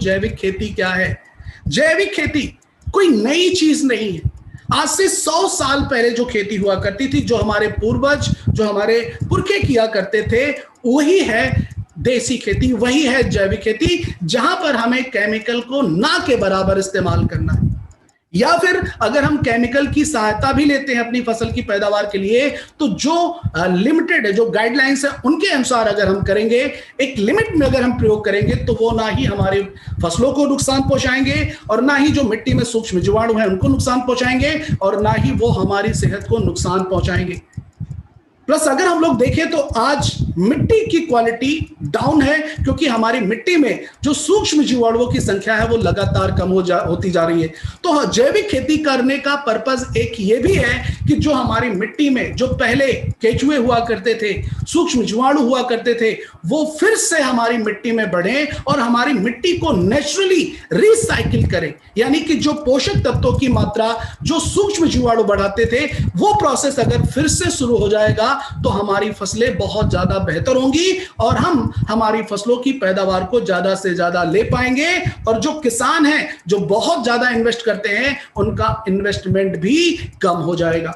जैविक खेती क्या है। जैविक खेती कोई नई चीज नहीं है। आज से 100 साल पहले जो खेती हुआ करती थी, जो हमारे पूर्वज, जो हमारे पुरखे किया करते थे, वही है देसी खेती, वही है जैविक खेती, जहां पर हमें केमिकल को ना के बराबर इस्तेमाल करना है। या फिर अगर हम केमिकल की सहायता भी लेते हैं अपनी फसल की पैदावार के लिए, तो जो लिमिटेड है, जो गाइडलाइंस है, उनके अनुसार अगर हम करेंगे, एक लिमिट में अगर हम प्रयोग करेंगे, तो वो ना ही हमारी फसलों को नुकसान पहुंचाएंगे और ना ही जो मिट्टी में सूक्ष्म जीवाणु हैं उनको नुकसान पहुंचाएंगे और ना ही वो हमारी सेहत को नुकसान पहुंचाएंगे। प्लस अगर हम लोग देखें तो आज मिट्टी की क्वालिटी डाउन है, क्योंकि हमारी मिट्टी में जो सूक्ष्म जीवाणुओं की संख्या है वो लगातार कम होती जा रही है। तो जैविक खेती करने का पर्पस एक ये भी है कि जो हमारी मिट्टी में जो पहले केचुए हुआ करते थे, सूक्ष्म जीवाणु हुआ करते थे, वो फिर से हमारी मिट्टी में बढ़े और हमारी मिट्टी को नेचुरली रिसाइकिल करें। यानी कि जो पोषक तत्वों की मात्रा जो सूक्ष्म जीवाणु बढ़ाते थे, वो प्रोसेस अगर फिर से शुरू हो जाएगा तो हमारी फसलें बहुत ज्यादा बेहतर होंगी और हम हमारी फसलों की पैदावार को ज्यादा से ज्यादा ले पाएंगे। और जो किसान हैं, जो बहुत ज्यादा इन्वेस्ट करते हैं, उनका इन्वेस्टमेंट भी कम हो जाएगा।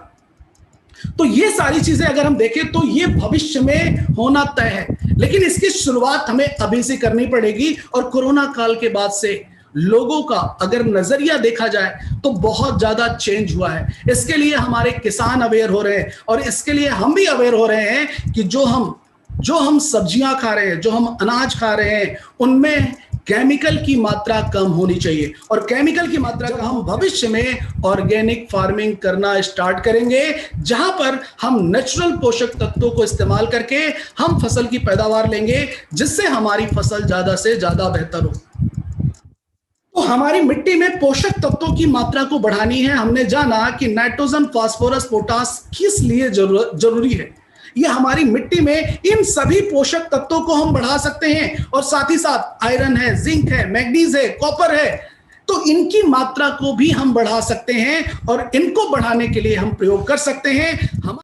तो ये सारी चीजें अगर हम देखें तो ये भविष्य में होना तय है, लेकिन इसकी शुरुआत हमें अभी से करनी पड़ेगी। और कोरोना काल के बाद से लोगों का अगर नजरिया देखा जाए तो बहुत ज्यादा चेंज हुआ है। इसके लिए हमारे किसान अवेयर हो रहे हैं और इसके लिए हम भी अवेयर हो रहे हैं कि जो हम सब्जियां खा रहे हैं, जो हम अनाज खा रहे हैं, उनमें केमिकल की मात्रा कम होनी चाहिए। और केमिकल की मात्रा का हम भविष्य में ऑर्गेनिक फार्मिंग करना स्टार्ट करेंगे, जहां पर हम नेचुरल पोषक तत्वों को इस्तेमाल करके हम फसल की पैदावार लेंगे, जिससे हमारी फसल ज्यादा से ज्यादा बेहतर हो। तो हमारी मिट्टी में पोषक तत्वों की मात्रा को बढ़ानी है। हमने जाना कि नाइट्रोजन, फास्फोरस, पोटास किस लिए जरूरी है। ये हमारी मिट्टी में इन सभी पोषक तत्वों को हम बढ़ा सकते हैं और साथ ही साथ आयरन है, जिंक है, मैग्नीज है, कॉपर है, तो इनकी मात्रा को भी हम बढ़ा सकते हैं और इनको बढ़ाने के लिए हम प्रयोग कर सकते हैं। हम